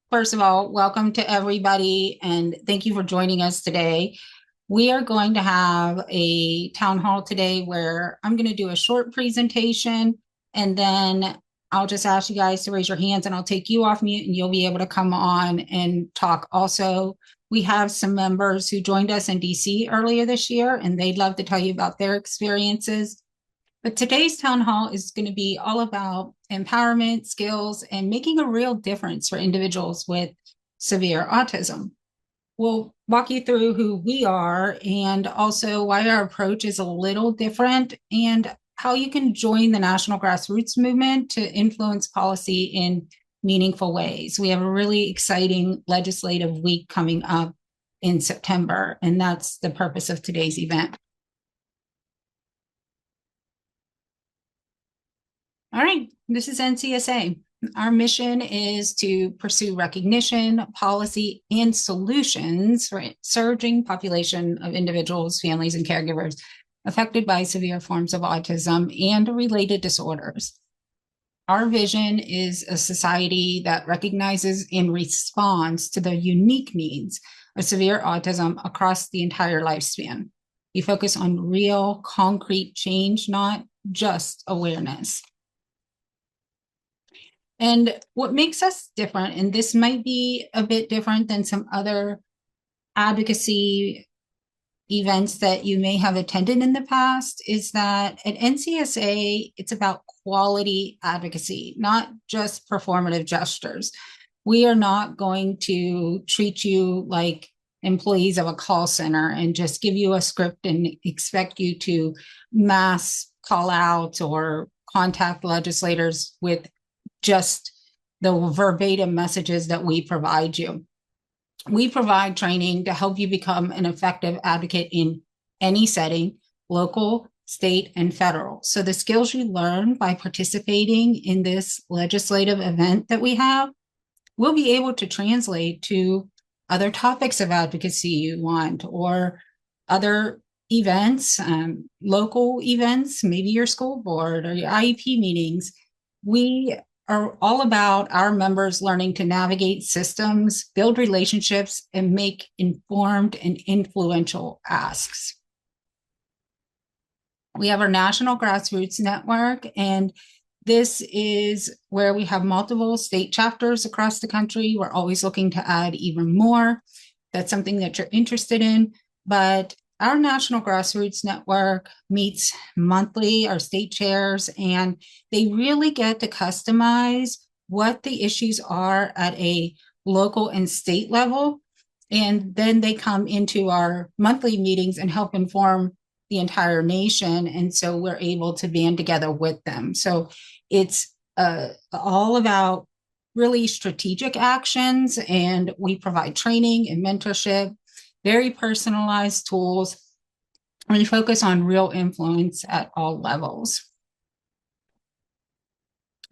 First of all, welcome to everybody, and thank you for joining us today. We are going to have a town hall today where I'm going to do a short presentation, and then I'll just ask you guys to raise your hands, and I'll take you off mute, and you'll be able to come on and talk. Also, we have some members who joined us in DC earlier this year, and they'd love to tell you about their experiences. But today's town hall is going to be all about empowerment, skills, and making a real difference for individuals with severe autism. We'll walk you through who we are and also why our approach is a little different and how you can join the national grassroots movement to influence policy in meaningful ways. We have a really exciting legislative week coming up in September, and that's the purpose of today's event. All right, this is NCSA. Our mission is to pursue recognition, policy, and solutions for a surging population of individuals, families, and caregivers affected by severe forms of autism and related disorders. Our vision is a society that recognizes and responds to the unique needs of severe autism across the entire lifespan. We focus on real, concrete change, not just awareness. And what makes us different, and this might be a bit different than some other advocacy events that you may have attended in the past, is that at NCSA, it's about quality advocacy, not just performative gestures. We are not going to treat you like employees of a call center and just give you a script and expect you to mass call out or contact legislators with just the verbatim messages that we provide you. We provide training to help you become an effective advocate in any setting, local, state, and federal. So the skills you learn by participating in this legislative event that we have, we'll be able to translate to other topics of advocacy you want or other events, local events, maybe your school board or your IEP meetings. We are all about our members learning to navigate systems, build relationships, and make informed and influential asks. We have our National Grassroots Network, and this is where we have multiple state chapters across the country. We're always looking to add even more. That's something that you're interested in, but our National Grassroots Network meets monthly, our state chairs, and they really get to customize what the issues are at a local and state level. And then they come into our monthly meetings and help inform the entire nation. And so we're able to band together with them. So it's all about really strategic actions, and we provide training and mentorship, very personalized tools, and we focus on real influence at all levels.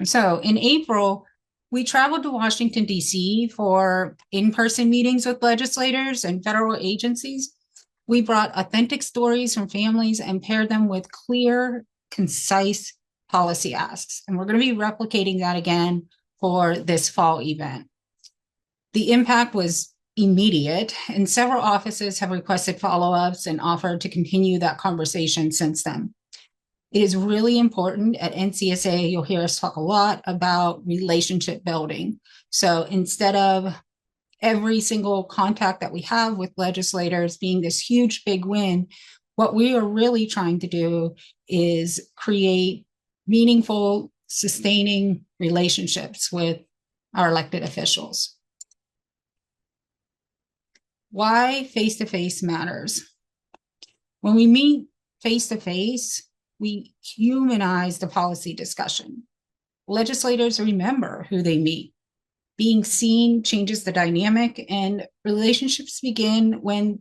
So in April, we traveled to Washington, D.C. for in-person meetings with legislators and federal agencies. We brought authentic stories from families and paired them with clear, concise policy asks. And we're going to be replicating that again for this fall event. The impact was immediate, and several offices have requested follow-ups and offered to continue that conversation since then. It is really important at NCSA, you'll hear us talk a lot about relationship building. So instead of every single contact that we have with legislators being this huge big win, what we are really trying to do is create meaningful, sustaining relationships with our elected officials. Why face-to-face matters. When we meet face-to-face, we humanize the policy discussion. Legislators remember who they meet. Being seen changes the dynamic, and relationships begin when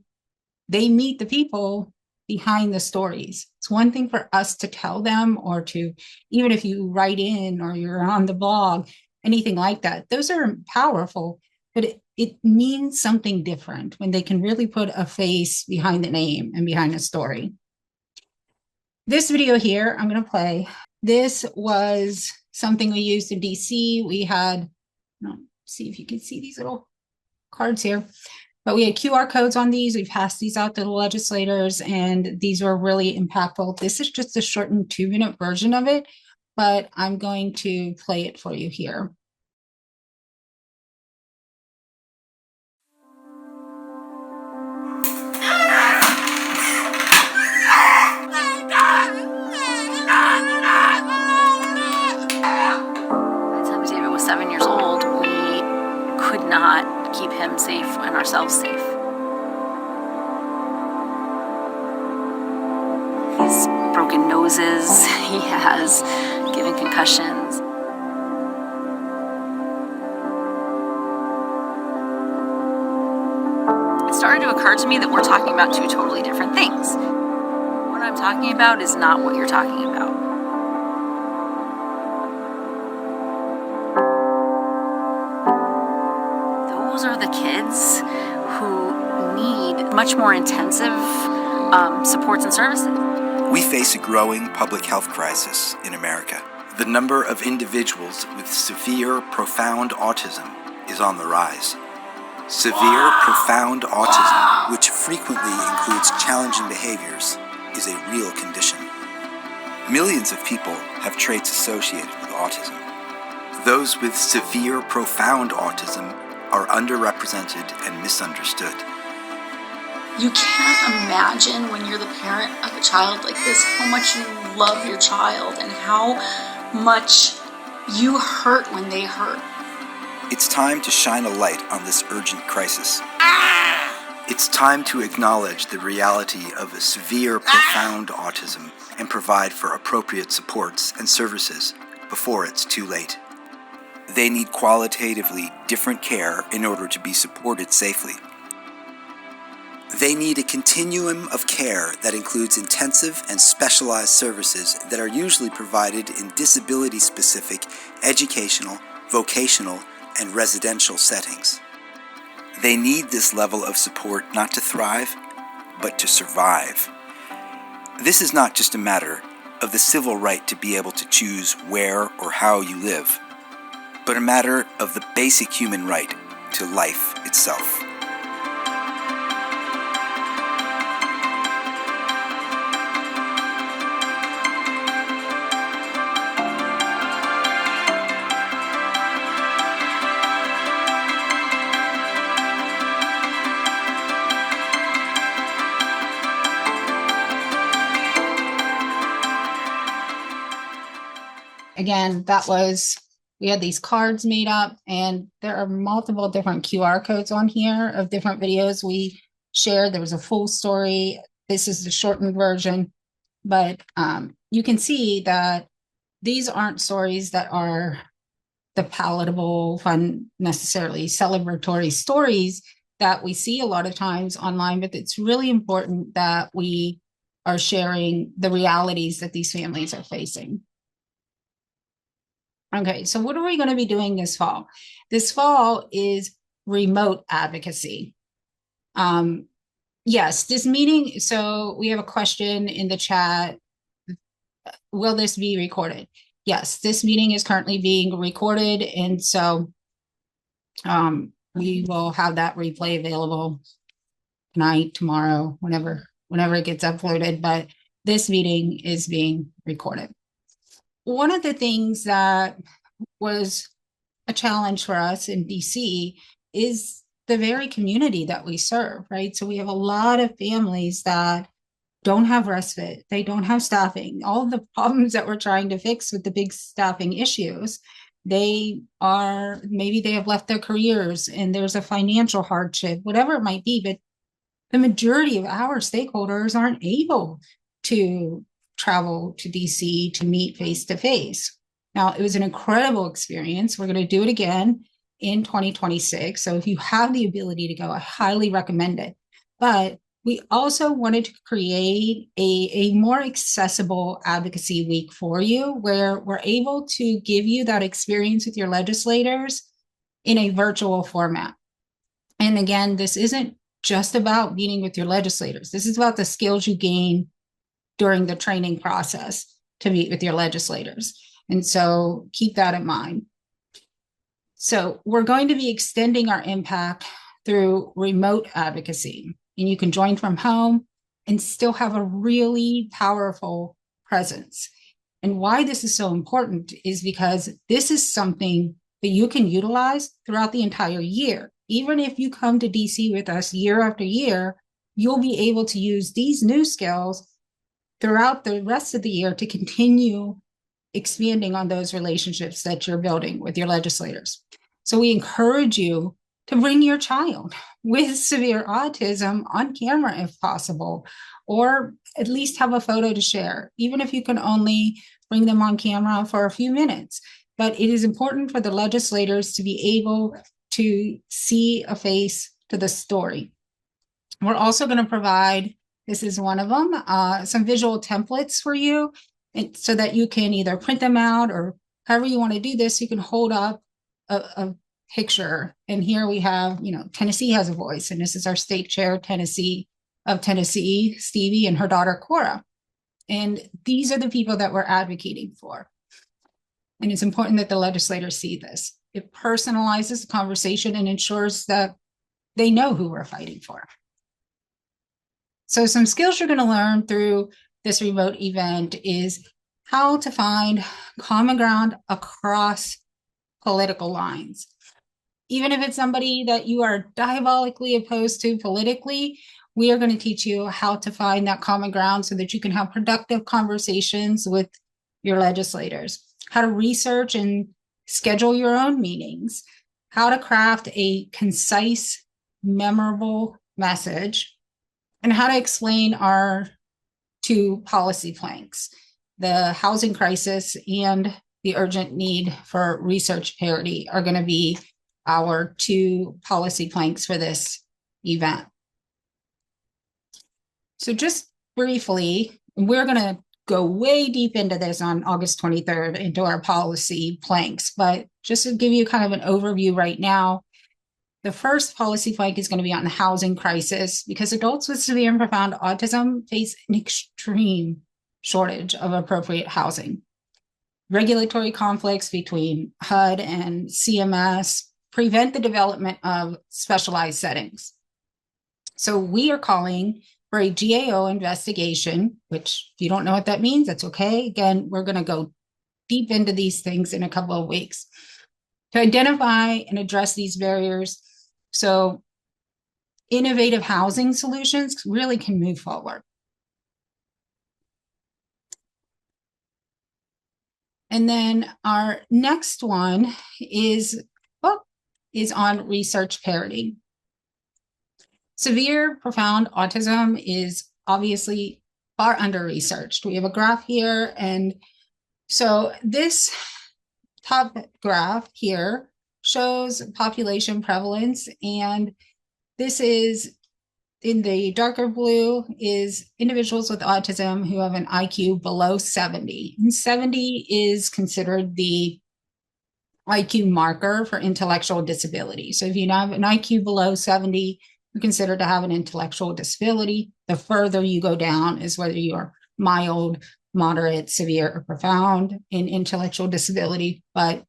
they meet the people behind the stories. It's one thing for us to tell them, or to, even if you write in or you're on the blog, anything like that, those are powerful, but it means something different when they can really put a face behind the name and behind a story. This video here, I'm going to play. This was something we used in DC. We had see if you can see these little cards here. But we had QR codes on these. We passed these out to the legislators, and these were really impactful. This is just a shortened 2-minute version of it, but I'm going to play it for you here. David was 7 years old, we could not keep him safe and ourselves safe. He's broken noses, he has given concussions. It started to occur to me that we're talking about two totally different things. What I'm talking about is not what you're talking about. Those are the kids who need much more intensive supports and services. We face a growing public health crisis in America. The number of individuals with severe, profound autism is on the rise. Severe, profound autism, which frequently includes challenging behaviors, is a real condition. Millions of people have traits associated with autism. Those with severe, profound autism are underrepresented and misunderstood. You can't imagine when you're the parent of a child like this how much you love your child and how much you hurt when they hurt. It's time to shine a light on this urgent crisis. It's time to acknowledge the reality of a severe, profound autism and provide for appropriate supports and services before it's too late. They need qualitatively different care in order to be supported safely. They need a continuum of care that includes intensive and specialized services that are usually provided in disability-specific educational, vocational, and residential settings. They need this level of support not to thrive, but to survive. This is not just a matter of the civil right to be able to choose where or how you live, but a matter of the basic human right to life itself. Again, we had these cards made up, and there are multiple different QR codes on here of different videos we shared. There was a full story. This is the shortened version, but you can see that these aren't stories that are the palatable, fun, necessarily celebratory stories that we see a lot of times online, but it's really important that we are sharing the realities that these families are facing. Okay, so what are we going to be doing this fall? This fall is remote advocacy. Yes, this meeting, so we have a question in the chat. Will this be recorded? Yes, this meeting is currently being recorded, and so we will have that replay available tonight, tomorrow, whenever it gets uploaded, but this meeting is being recorded. One of the things that was a challenge for us in DC is the very community that we serve, right? So we have a lot of families that don't have respite, they don't have staffing, all the problems that we're trying to fix with the big staffing issues. Maybe they have left their careers and there's a financial hardship, whatever it might be, but the majority of our stakeholders aren't able to travel to DC to meet face-to-face. Now, it was an incredible experience. We're going to do it again in 2026. So if you have the ability to go, I highly recommend it. But we also wanted to create a more accessible advocacy week for you, where we're able to give you that experience with your legislators in a virtual format. And again, this isn't just about meeting with your legislators. This is about the skills you gain during the training process to meet with your legislators. And so keep that in mind. So we're going to be extending our impact through remote advocacy, and you can join from home and still have a really powerful presence. And why this is so important is because this is something that you can utilize throughout the entire year. Even if you come to DC with us year after year, you'll be able to use these new skills throughout the rest of the year to continue expanding on those relationships that you're building with your legislators. So we encourage you to bring your child with severe autism on camera if possible, or at least have a photo to share, even if you can only bring them on camera for a few minutes. But it is important for the legislators to be able to see a face to the story. We're also going to provide, this is one of them, some visual templates for you, and so that you can either print them out or however you want to do this, you can hold up a picture. And here we have, Tennessee has a voice, and this is our state chair, Tennessee, Stevie, and her daughter, Cora. And these are the people that we're advocating for. And it's important that the legislators see this. It personalizes the conversation and ensures that they know who we're fighting for. So some skills you're going to learn through this remote event is how to find common ground across political lines. Even if it's somebody that you are diabolically opposed to politically, we are going to teach you how to find that common ground so that you can have productive conversations with your legislators, how to research and schedule your own meetings, how to craft a concise, memorable message, and how to explain our two policy planks, the housing crisis and the urgent need for research parity are going to be our two policy planks for this event. So just briefly, we're going to go way deep into this on August 23rd into our policy planks, but just to give you kind of an overview right now, the first policy plank is going to be on the housing crisis because adults with severe and profound autism face an extreme shortage of appropriate housing. Regulatory conflicts between HUD and CMS prevent the development of specialized settings. So we are calling for a GAO investigation, which if you don't know what that means, that's okay. Again, we're going to go deep into these things in a couple of weeks to identify and address these barriers so innovative housing solutions really can move forward. And then our next one is on research parity. Severe, profound autism is obviously far under-researched. We have a graph here, and so this top graph here shows population prevalence, and this is in the darker blue is individuals with autism who have an IQ below 70. And 70 is considered the IQ marker for intellectual disability. So if you have an IQ below 70, you're considered to have an intellectual disability. The further you go down is whether you are mild, moderate, severe, or profound in intellectual disability. But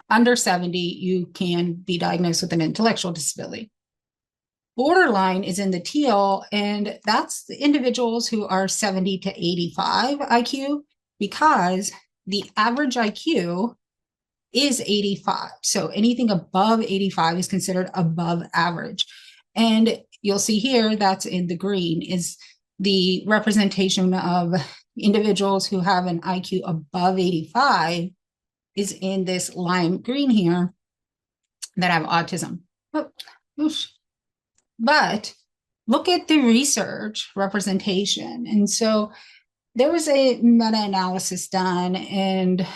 under 70, you can be diagnosed with an intellectual disability. Borderline is in the teal, and that's the individuals who are 70 to 85 IQ because the average IQ is 85. So anything above 85 is considered above average. And you'll see here that's in the green is the representation of individuals who have an IQ above 85 is in this lime green here that have autism. But look at the research representation. And so there was a meta-analysis done and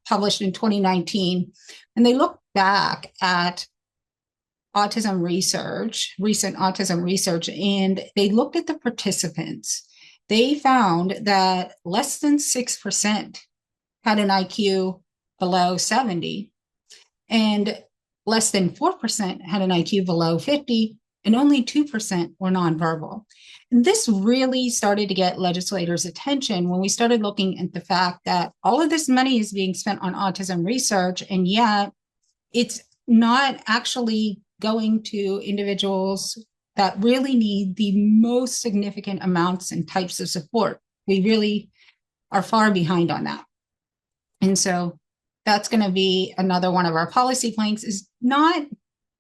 published in 2019, and they looked back at autism research, recent autism research, and they looked at the participants. They found that less than 6% had an IQ below 70, and less than 4% had an IQ below 50, and only 2% were nonverbal. And this really started to get legislators' attention when we started looking at the fact that all of this money is being spent on autism research, and yet it's not actually going to individuals that really need the most significant amounts and types of support. We really are far behind on that. And so that's going to be another one of our policy planks, is not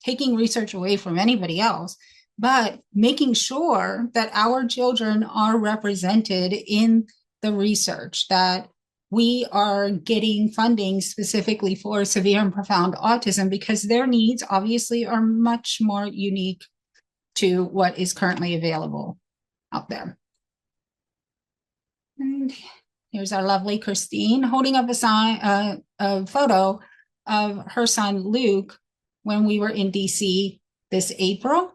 taking research away from anybody else, but making sure that our children are represented in the research, that we are getting funding specifically for severe and profound autism, because their needs obviously are much more unique to what is currently available out there. And here's our lovely Christine holding up a photo of her son Luke when we were in DC this April.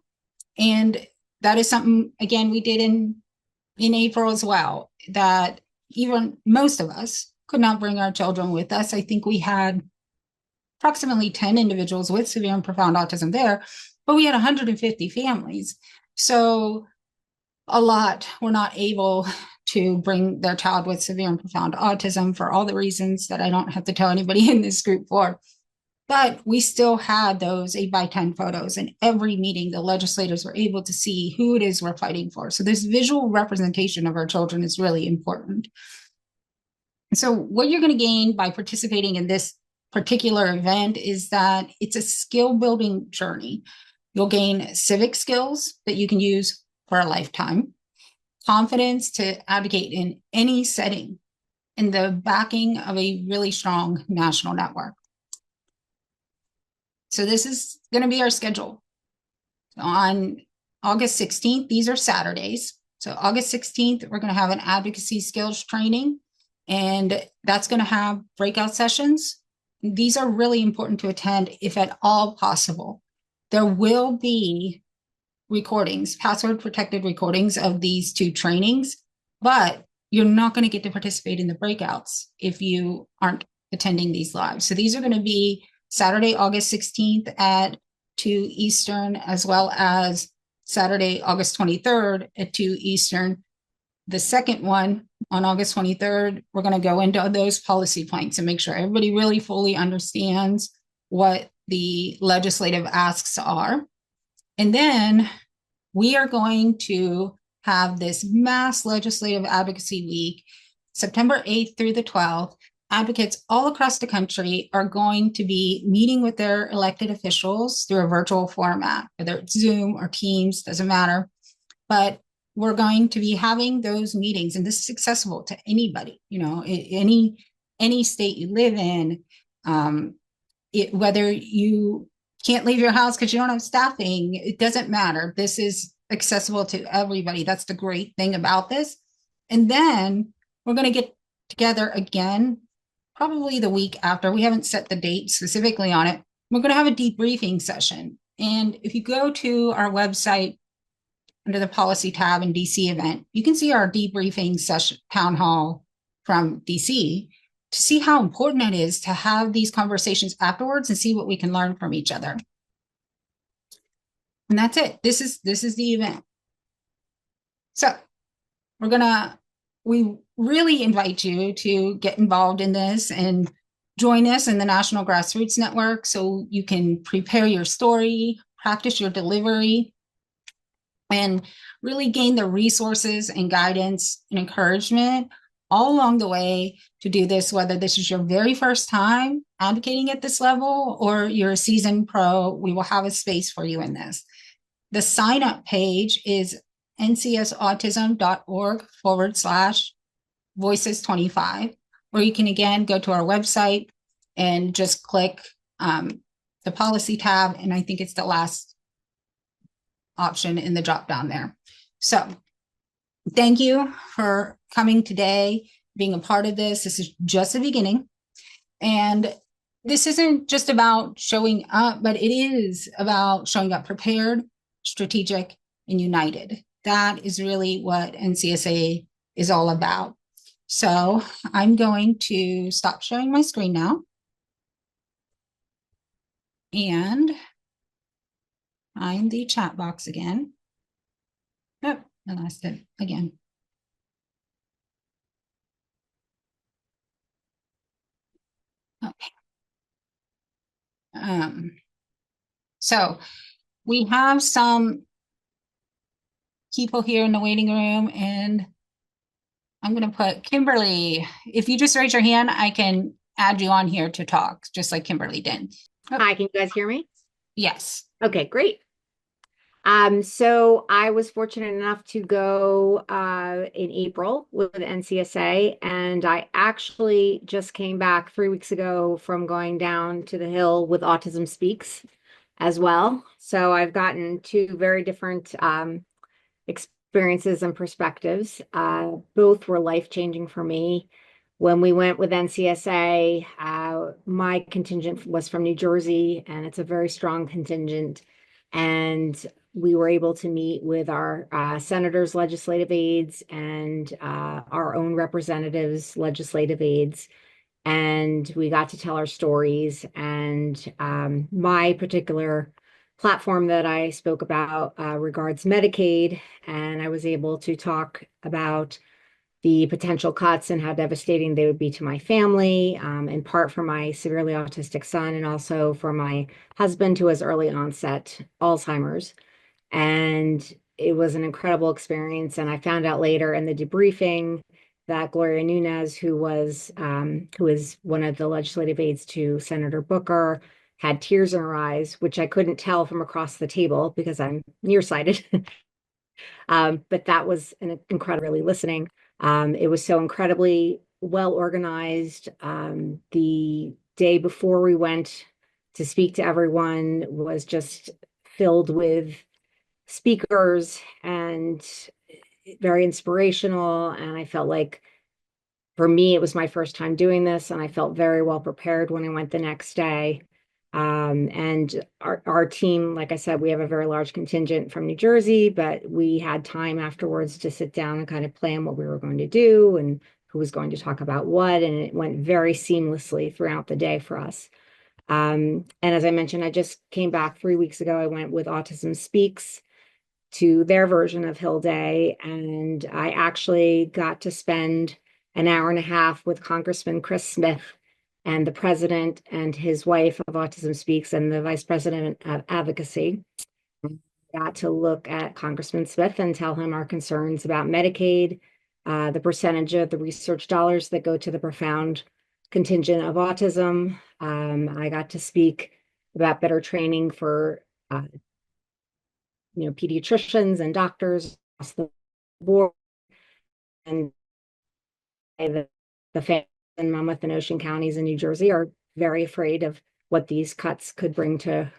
And that is something, again, we did in April as well, that even most of us could not bring our children with us. I think we had approximately 10 individuals with severe and profound autism there, but we had 150 families. So a lot were not able to bring their child with severe and profound autism for all the reasons that I don't have to tell anybody in this group for. But we still had those 8x10 photos, and every meeting the legislators were able to see who it is we're fighting for. So this visual representation of our children is really important. So what you're going to gain by participating in this particular event is that it's a skill building journey. You'll gain civic skills that you can use for a lifetime, confidence to advocate in any setting, and the backing of a really strong national network. So this is going to be our schedule. On August 16th, these are Saturdays. So August 16th, we're going to have an advocacy skills training, and that's going to have breakout sessions. These are really important to attend if at all possible. There will be recordings, password protected recordings of these two trainings, but you're not going to get to participate in the breakouts if you aren't attending these live. So these are going to be Saturday, August 16th at 2 Eastern, as well as Saturday, August 23rd at 2 Eastern. The second one on August 23rd, we're going to go into those policy planks and make sure everybody really fully understands what the legislative asks are. And then we are going to have this mass legislative advocacy week, September 8th through the 12th. Advocates all across the country are going to be meeting with their elected officials through a virtual format, whether it's Zoom or Teams, doesn't matter. But we're going to be having those meetings, and this is accessible to anybody, any state you live in, whether you can't leave your house because you don't have staffing, it doesn't matter. This is accessible to everybody. That's the great thing about this. And then we're going to get together again, probably the week after. We haven't set the date specifically on it. We're going to have a debriefing session. And if you go to our website under the policy tab in DC event, you can see our debriefing session, town hall from DC, to see how important it is to have these conversations afterwards and see what we can learn from each other. And that's it. This is the event. So we really invite you to get involved in this and join us in the National Grassroots Network so you can prepare your story, practice your delivery, and really gain the resources and guidance and encouragement all along the way to do this, whether this is your very first time advocating at this level or you're a seasoned pro. We will have a space for you in this. The sign up page is ncsautism.org/voices25, or you can again go to our website and just click the policy tab, and I think it's the last option in the drop down there. So thank you for coming today, being a part of this. This is just the beginning. And this isn't just about showing up, but it is about showing up prepared, strategic, and united. That is really what NCSA is all about. So I'm going to stop sharing my screen now. And find the chat box again. Oh, I lost it again. Okay. Um, so we have some people here in the waiting room, and I'm going to put Kimberly. If you just raise your hand, I can add you on here to talk, just like Kimberly did. Oh, Hi, can you guys hear me? yes. Okay, great. So I was fortunate enough to go in April with NCSA, and I actually just came back 3 weeks ago from going down to the Hill with Autism Speaks as well. So I've gotten two very different experiences and perspectives. Both were life-changing for me. When we went with NCSA, my contingent was from New Jersey, and it's a very strong contingent. And we were able to meet with our senators, legislative aides, and our own representatives, legislative aides. And we got to tell our stories. And my particular platform that I spoke about regards Medicaid, and I was able to talk about the potential cuts and how devastating they would be to my family, in part for my severely autistic son and also for my husband who has early onset Alzheimer's. And it was an incredible experience. And I found out later in the debriefing that Gloria Nunes, who is one of the legislative aides to Senator Booker, had tears in her eyes, which I couldn't tell from across the table because I'm nearsighted. But that was an incredibly listening. It was so incredibly well organized. The day before we went to speak to everyone was just filled with speakers and very inspirational. And I felt like for me, it was my first time doing this, and I felt very well prepared when I went the next day. And our team, like I said, we have a very large contingent from New Jersey, but we had time afterwards to sit down and kind of plan what we were going to do and who was going to talk about what. And it went very seamlessly throughout the day for us. And as I mentioned, I just came back 3 weeks ago. I went with Autism Speaks to their version of Hill Day, and I actually got to spend an hour and a half with Congressman Chris Smith and the president and his wife of Autism Speaks and the vice president of Advocacy. Got to look at Congressman Smith and tell him our concerns about Medicaid, the percentage of the research dollars that go to the profound contingent of autism. I got to speak about better training for pediatricians and doctors across the board, and the family in Monmouth and Ocean counties in New Jersey are very afraid of what these cuts could bring to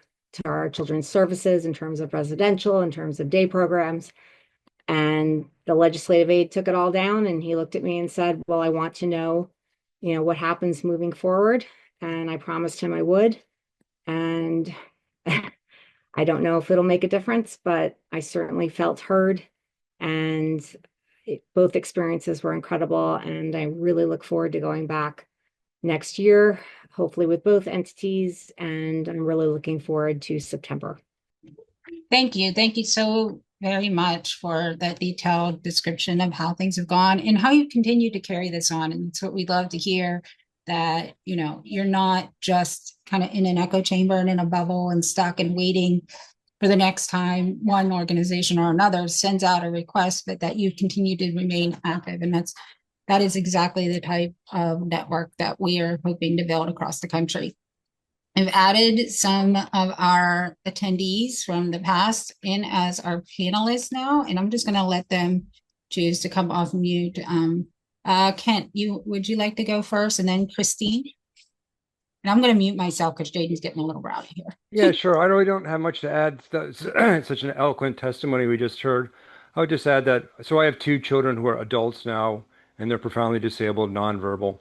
our children's services in terms of residential, in terms of day programs. And the legislative aide took it all down, and he looked at me and said, well, I want to know, what happens moving forward. And I promised him I would. And I don't know if it'll make a difference, but I certainly felt heard. And both experiences were incredible. And I really look forward to going back next year, hopefully with both entities. And I'm really looking forward to September. Thank you. Thank you so very much for that detailed description of how things have gone and how you continue to carry this on. And it's what we love to hear, that, you're not just kind of in an echo chamber and in a bubble and stuck and waiting for the next time one organization or another sends out a request, but that you continue to remain active. And that is exactly the type of network that we are hoping to build across the country. I've added some of our attendees from the past in as our panelists now, and I'm just going to let them choose to come off mute. Kent, would you like to go first, and then Christine? And I'm going to mute myself because Jaden's getting a little rowdy here. Yeah, sure. I really don't have much to add. It's such an eloquent testimony we just heard. I would just add that, so I have two children who are adults now, and they're profoundly disabled, nonverbal,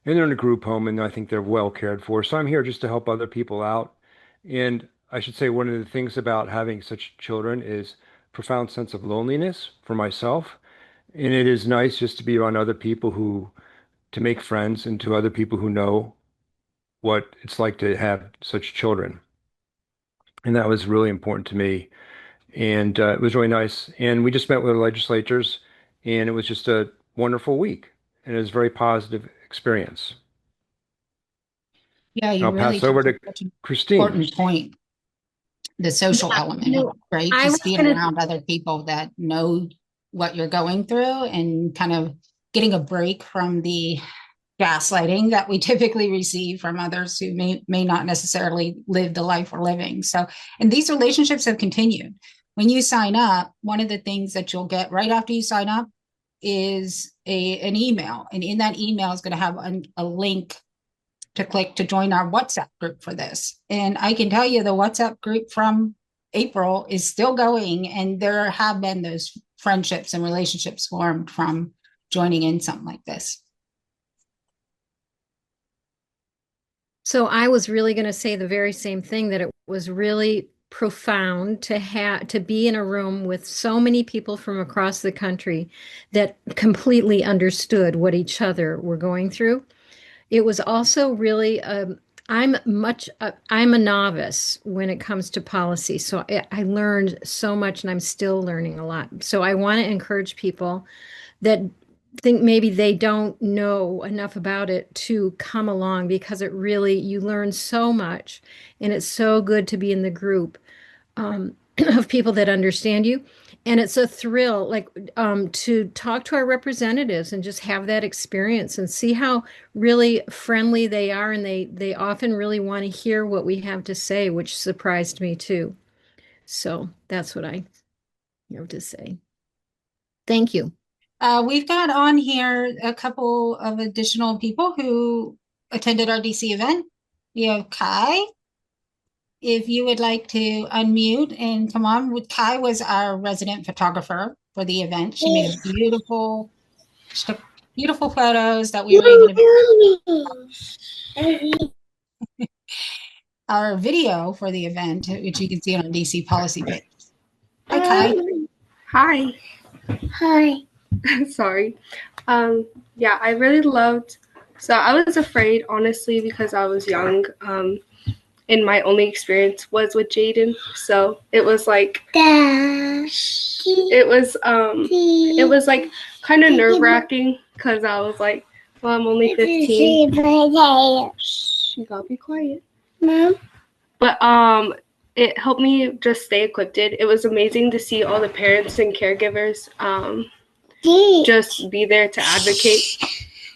and they're in a group home, and I think they're well cared for. So I'm here just to help other people out. And I should say one of the things about having such children is profound sense of loneliness for myself. And it is nice just to be around other people to make friends, and to other people who know what it's like to have such children. And that was really important to me. And it was really nice. And we just met with the legislators, and it was just a wonderful week. And it was a very positive experience. Yeah, you I'll really pass over touched on to such an Christine. important point, the social Yeah, element of it, right? I was Just being gonna around other people that know what you're going through and kind of getting a break from the gaslighting that we typically receive from others who may not necessarily live the life we're living. So, and these relationships have continued. When you sign up, one of the things that you'll get right after you sign up is an email, and in that email is going to have a link to click to join our WhatsApp group for this. And I can tell you the WhatsApp group from April is still going, and there have been those friendships and relationships formed from joining in something like this. So I was really going to say the very same thing, that it was really profound to be in a room with so many people from across the country that completely understood what each other were going through. It was also really I'm a novice when it comes to policy, so I learned so much and I'm still learning a lot. So I want to encourage people that think maybe they don't know enough about it to come along, because it really, you learn so much, and it's so good to be in the group of people that understand you. And it's a thrill, like to talk to our representatives and just have that experience and see how really friendly they are. And they often really want to hear what we have to say, which surprised me too. So that's what I have to say. Thank you. We've got on here a couple of additional people who attended our DC event. We have Kai. If you would like to unmute and come on, Kai was our resident photographer for the event. She made a she took beautiful photos that we were able to our video for the event, which you can see on our DC policy page. Hi, Kai. Hi. Hi. Sorry. Yeah, I really loved. So I was afraid, honestly, because I was young. And my only experience was with Jaden. So it was like it was like kind of nerve-wracking, because I was like, well, I'm only 15. Shh, you gotta be quiet. Mom. But it helped me just stay equipped. It was amazing to see all the parents and caregivers just be there to advocate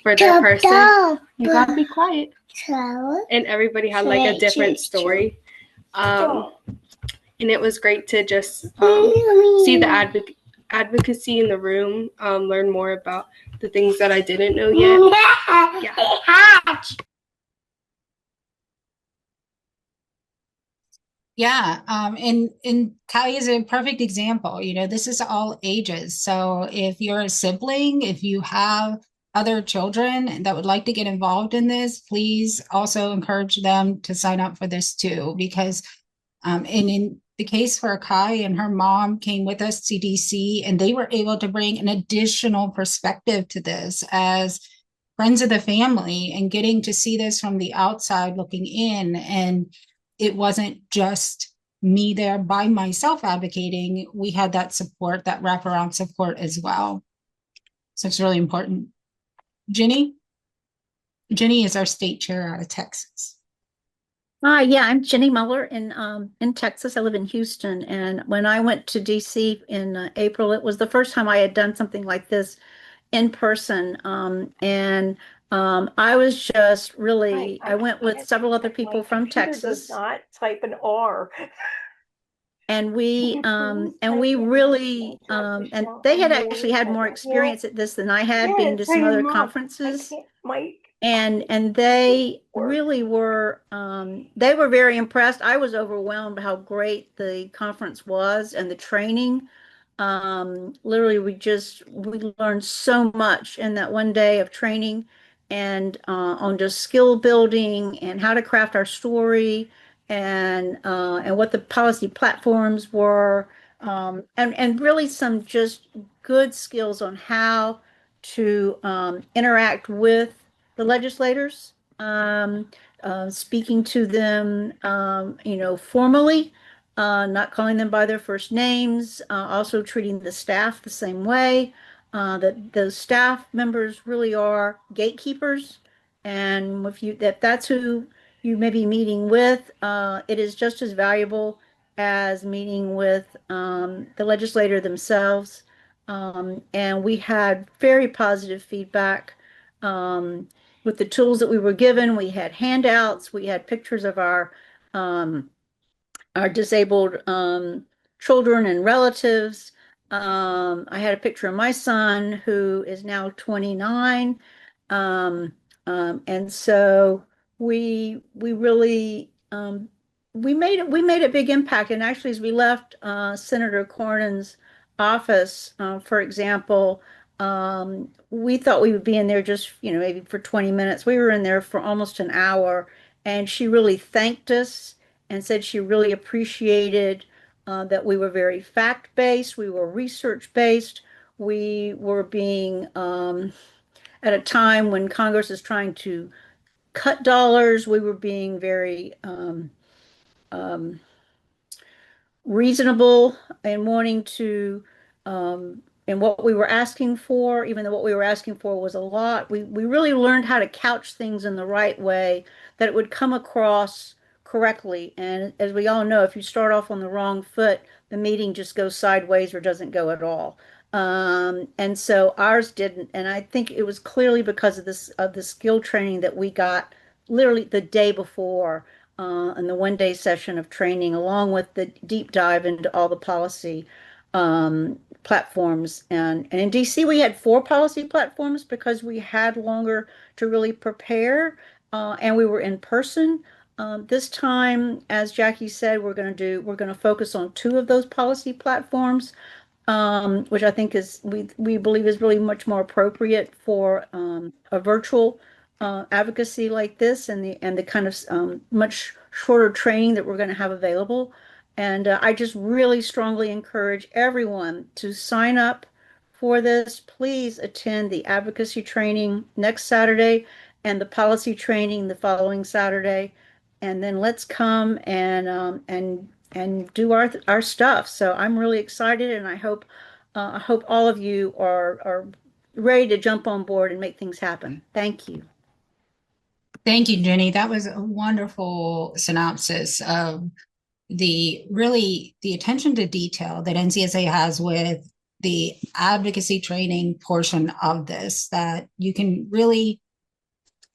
for their person. You gotta be quiet. And everybody had like a different story. And it was great to just see the advocacy in the room, learn more about the things that I didn't know yet. Yeah. Yeah, and Kai is a perfect example. You know, this is all ages. So if you're a sibling, if you have other children that would like to get involved in this, please also encourage them to sign up for this too. Because, and in the case for Kai and her mom came with us to DC, and they were able to bring an additional perspective to this as friends of the family and getting to see this from the outside looking in. And it wasn't just me there by myself advocating. We had that support, that wraparound support as well. So it's really important. Jenny? Jenny is our state chair out of Texas. Yeah, I'm Jenny Muller in Texas. I live in Houston, and when I went to DC in April, it was the first time I had done something like this in person. I was just really, I went with several other people from Texas. Does not type an R. And we really and they had actually had more experience at this than I had, being to some other conferences. And they really were they were very impressed. I was overwhelmed how great the conference was and the training. Literally we learned so much in that one day of training, and on just skill building and how to craft our story, and what the policy platforms were, and really some just good skills on how to interact with the legislators, speaking to them, formally, not calling them by their first names, also treating the staff the same way. That those staff members really are gatekeepers, and if you that's who you may be meeting with, it is just as valuable as meeting with the legislator themselves. And we had very positive feedback with the tools that we were given. We had handouts, we had pictures of our disabled children and relatives. I had a picture of my son who is now 29. And so we really we made a big impact. And actually, as we left Senator Cornyn's office, for example, we thought we would be in there just, maybe for 20 minutes. We were in there for almost an hour, and she really thanked us and said she really appreciated that we were very fact-based, we were research-based, we were being at a time when Congress is trying to cut dollars, we were being very um, reasonable and wanting to and what we were asking for, even though what we were asking for was a lot, we really learned how to couch things in the right way that it would come across correctly. And as we all know, if you start off on the wrong foot, the meeting just goes sideways or doesn't go at all. And so ours didn't, and I think it was clearly because of the skill training that we got literally the day before in the 1 day session of training, along with the deep dive into all the policy platforms. And in DC, we had 4 policy platforms because we had longer to really prepare, and we were in person. This time, as Jackie said, we're going to focus on 2 of those policy platforms, which I think we believe is really much more appropriate for a virtual advocacy like this, and the kind of much shorter training that we're going to have available. And I just really strongly encourage everyone to sign up for this. Please attend the advocacy training next Saturday and the policy training the following Saturday, and then let's come and do our stuff. So I'm really excited, and I hope all of you are ready to jump on board and make things happen. Thank you. Thank you, Jenny. That was a wonderful synopsis of the attention to detail that NCSA has with the advocacy training portion of this, that you can really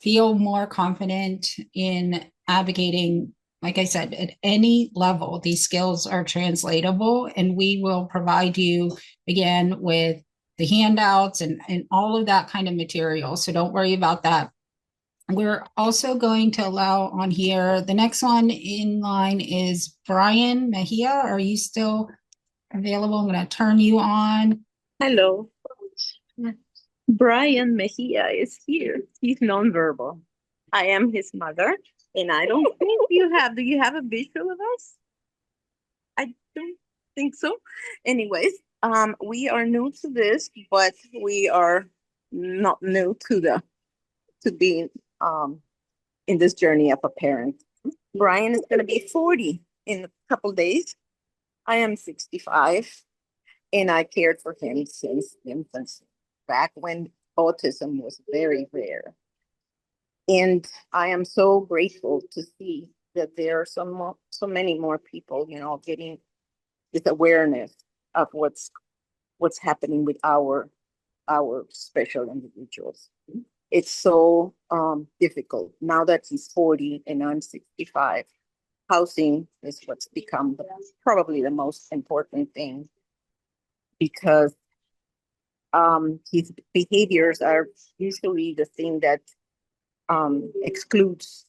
feel more confident in advocating. Like I said, at any level, these skills are translatable, and we will provide you again with the handouts and all of that kind of material. So don't worry about that. We're also going to allow on here, the next one in line is Brian Mejia. Are you still available? I'm going to turn you on. Hello. Brian Mejia is here. He's nonverbal. I am his mother, and I don't think do you have a visual of us? I don't think so. Anyways, we are new to this, but we are not new to being in this journey of a parent. Brian is going to be 40 in a couple days. I am 65, and I cared for him since infancy, back when autism was very rare. And I am so grateful to see that there are so many more people, getting this awareness of what's happening with our special individuals. It's so difficult now that he's 40 and I'm 65. Housing is what's become probably the most important thing, because his behaviors are usually the thing that excludes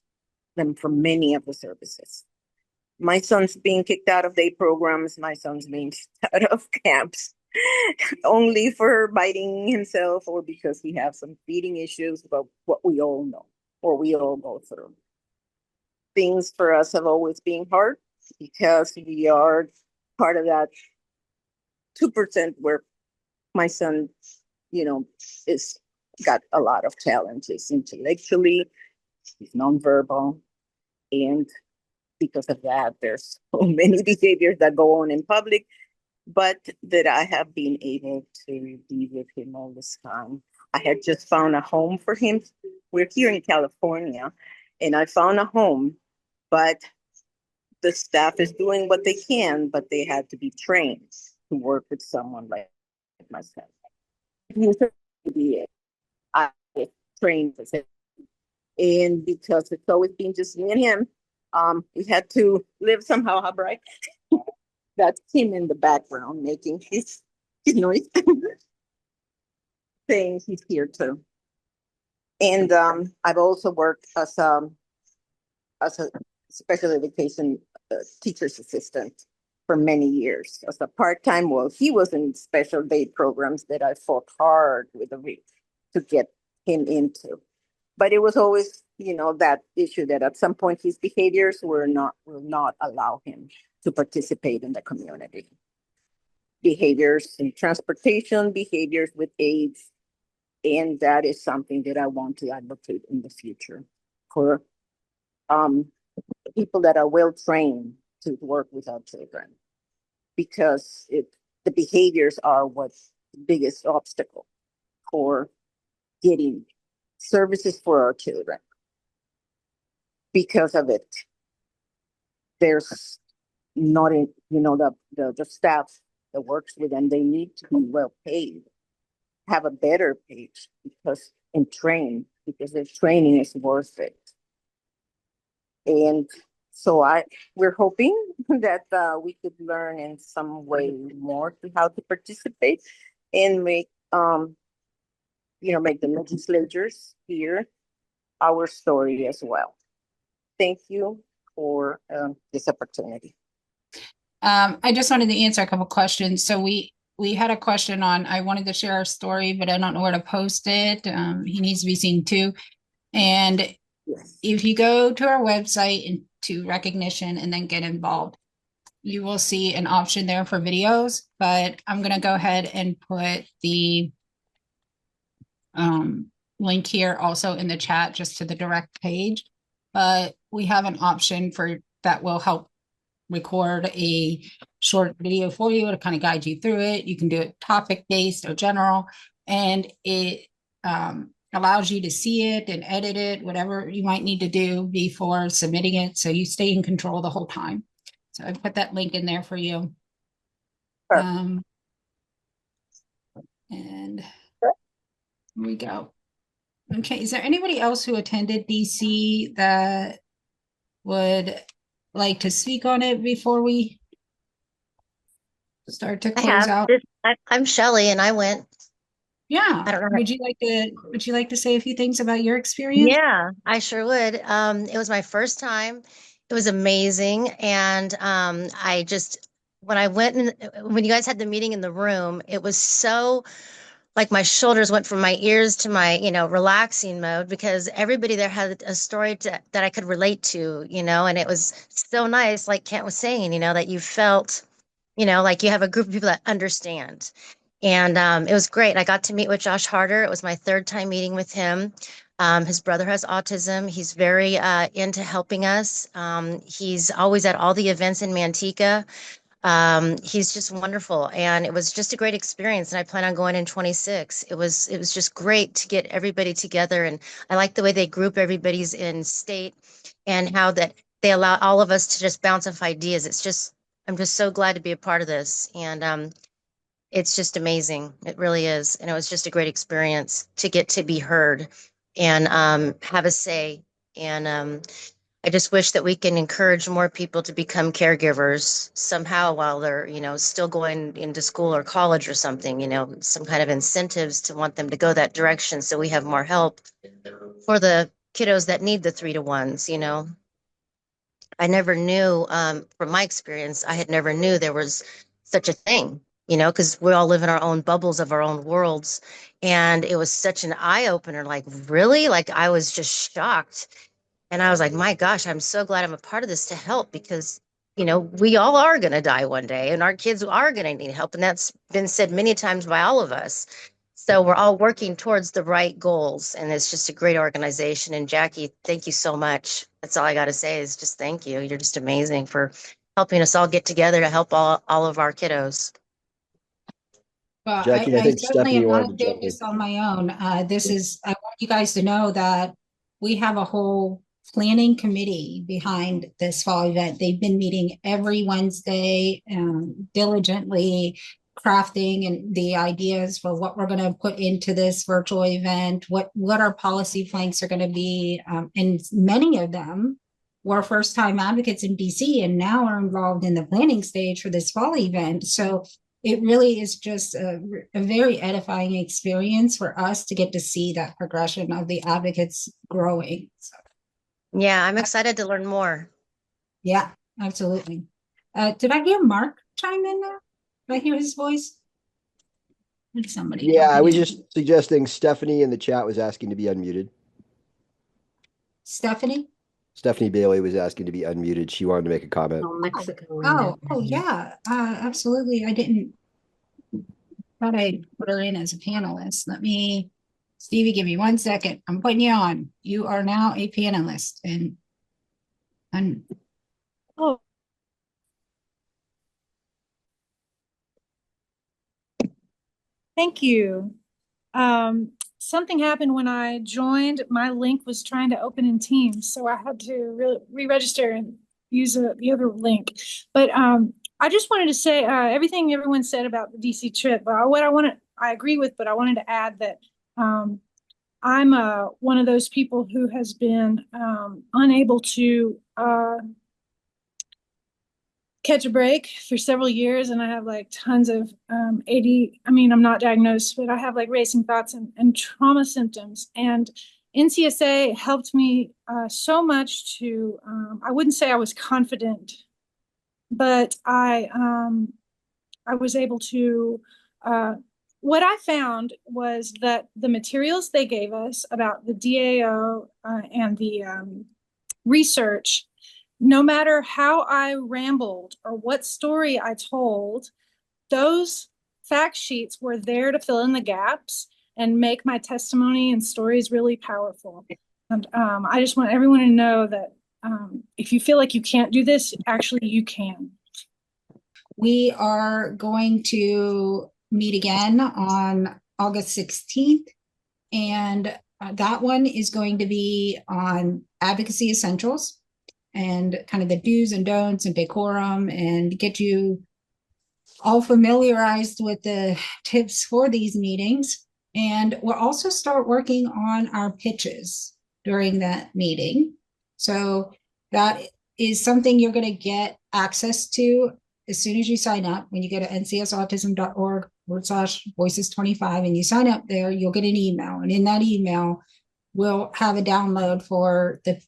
them from many of the services. My son's being kicked out of day programs. My son's being kicked out of camps only for biting himself or because he has some feeding issues, but what we all know or we all go through. Things for us have always been hard because we are part of that 2% where my son, is got a lot of challenges intellectually. He's nonverbal, and because of that, there's so many behaviors that go on in public, but that I have been able to be with him all this time. I had just found a home for him. We're here in California, and I found a home, but the staff is doing what they can, but they had to be trained to work with someone like myself. I trained for it. And because it's always been just me and him, we had to live somehow, huh, right? That's him in the background making his noise, saying he's here too. And I've also worked as a special education teacher's assistant for many years as a part-time. Well, he was in special day programs that I fought hard with the week to get him into. But it was always, that issue that at some point his behaviors will not allow him to participate in the community. Behaviors in transportation, behaviors with AIDS, and that is something that I want to advocate in the future for people that are well trained to work with our children, because the behaviors are what's the biggest obstacle for getting services for our children. Because of it, there's not the staff that works with them, they need to be well paid, have a better page, because their training is worth it. And so we're hoping that we could learn in some way more to how to participate and make the legislatures hear our story as well. Thank you for this opportunity. I just wanted to answer a couple questions. So we had a question on, I wanted to share our story, but I don't know where to post it. He needs to be seen too. And yes, if you go to our website and to recognition and then get involved, you will see an option there for videos, but I'm going to go ahead and put the link here also in the chat, just to the direct page. But we have an option that will help record a short video for you to kind of guide you through it. You can do it topic based or general, and it allows you to see it and edit it, whatever you might need to do before submitting it, so you stay in control the whole time. So I put that link in there for you. And here we go. Okay, is there anybody else who attended DC that would like to speak on it before we start to close out? I'm Shelley, and I went. Yeah. I don't know. Would you like to say a few things about your experience? Yeah, I sure would. It was my first time. It was amazing, and I just when I went when you guys had the meeting in the room, it was so like my shoulders went from my ears to my relaxing mode, because everybody there had a story that I could relate to, and it was so nice, like Kent was saying, that you felt, like you have a group of people that understand. And it was great. I got to meet with Josh Harder. It was my third time meeting with him. His brother has autism. He's very into helping us. He's always at all the events in Manteca. He's just wonderful, and it was just a great experience. And I plan on going in 26. It was just great to get everybody together, and I like the way they group everybody's in state, and how that they allow all of us to just bounce off ideas. I'm just so glad to be a part of this, and it's just amazing. It really is. And it was just a great experience to get to be heard and have a say. And I just wish that we can encourage more people to become caregivers somehow while they're, still going into school or college or something, some kind of incentives to want them to go that direction, so we have more help for the kiddos that need the 3-to-1s. I never knew, from my experience, I had never knew there was such a thing, because we all live in our own bubbles of our own worlds. And it was such an eye opener, like, really? Like, I was just shocked. And I was like, my gosh, I'm so glad I'm a part of this to help, because, we all are going to die one day, and our kids are going to need help. And that's been said many times by all of us. So we're all working towards the right goals, and it's just a great organization. And Jackie, thank you so much. That's all I got to say is just thank you. You're just amazing for helping us all get together to help all of our kiddos. Well, Jackie, I think certainly Stephanie am wanted not to doing jump in. this on my own. I want you guys to know that we have a whole planning committee behind this fall event. They've been meeting every Wednesday, diligently crafting and the ideas for what we're going to put into this virtual event, what our policy planks are going to be. And many of them were first-time advocates in DC and now are involved in the planning stage for this fall event. So it really is just a very edifying experience for us to get to see that progression of the advocates growing. So, Yeah, I'm excited to learn more. yeah, absolutely. Did I hear Mark chime in there? Did I hear his voice? Did somebody? Yeah, I was just suggesting Stephanie in the chat was asking to be unmuted. Stephanie? Stephanie Bailey was asking to be unmuted. She wanted to make a comment. Oh, Mexico. Oh, yeah, absolutely. I didn't, thought I put her in as a panelist. Stevie, give me 1 second. I'm putting you on. You are now a panelist and Oh, thank you. Something happened when I joined. My link was trying to open in Teams, so I had to re-register and use the other link. But I just wanted to say everything everyone said about the DC trip. I agree with, but I wanted to add that I'm one of those people who has been unable to catch a break for several years, and I have like tons of AD. I mean, I'm not diagnosed, but I have like racing thoughts and trauma symptoms. And NCSA helped me so much to. I wouldn't say I was confident, but I was able to. What I found was that the materials they gave us about the DAO and the research, no matter how I rambled or what story I told, those fact sheets were there to fill in the gaps and make my testimony and stories really powerful. And I just want everyone to know that if you feel like you can't do this, actually you can. we are going to meet again on August 16th. And that one is going to be on advocacy essentials and kind of the do's and don'ts and decorum, and get you all familiarized with the tips for these meetings. And we'll also start working on our pitches during that meeting. So that is something you're going to get access to as soon as you sign up. When you go to ncsautism.org/voices25 and you sign up there, you'll get an email. And in that email, we'll have a download for the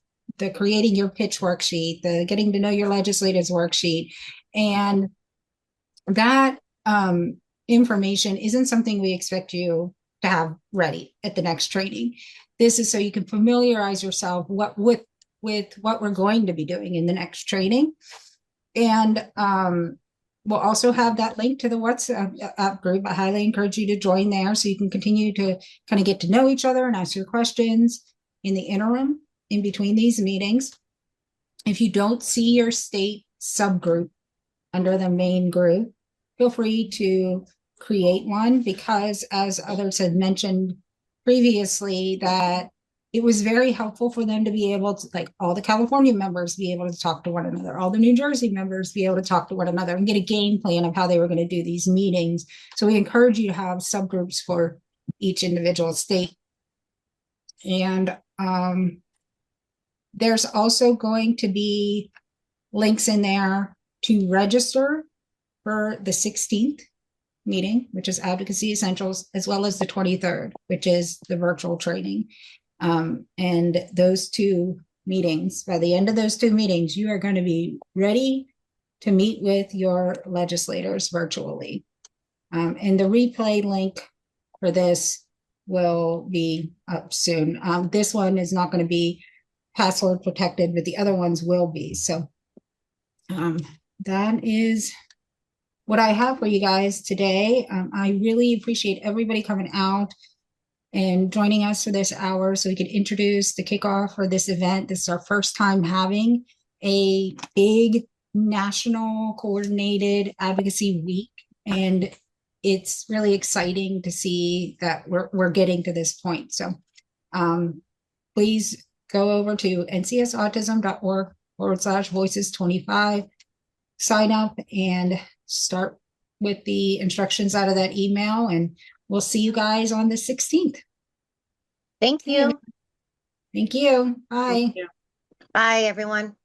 creating your pitch worksheet, the getting to know your legislators worksheet. And that information isn't something we expect you to have ready at the next training. This is so you can familiarize yourself with what we're going to be doing in the next training. And we'll also have that link to the WhatsApp group. I highly encourage you to join there so you can continue to kind of get to know each other and ask your questions in the interim in between these meetings. If you don't see your state subgroup under the main group, feel free to create one, because as others had mentioned previously, that it was very helpful for them to be able to, like all the California members be able to talk to one another, all the New Jersey members be able to talk to one another and get a game plan of how they were going to do these meetings. So we encourage you to have subgroups for each individual state. And there's also going to be links in there to register for the 16th meeting, which is Advocacy Essentials, as well as the 23rd, which is the virtual training. And those two meetings, by the end of those two meetings, you are going to be ready to meet with your legislators virtually. And the replay link for this will be up soon. This one is not going to be password protected, but the other ones will be. So that is what I have for you guys today. I really appreciate everybody coming out and joining us for this hour so we can introduce the kickoff for this event. This is our first time having a big national coordinated advocacy week. And it's really exciting to see that we're getting to this point. So please go over to ncsautism.org/voices25, sign up and start with the instructions out of that email. And we'll see you guys on the 16th. Thank you. Thank you. Bye. Bye, everyone.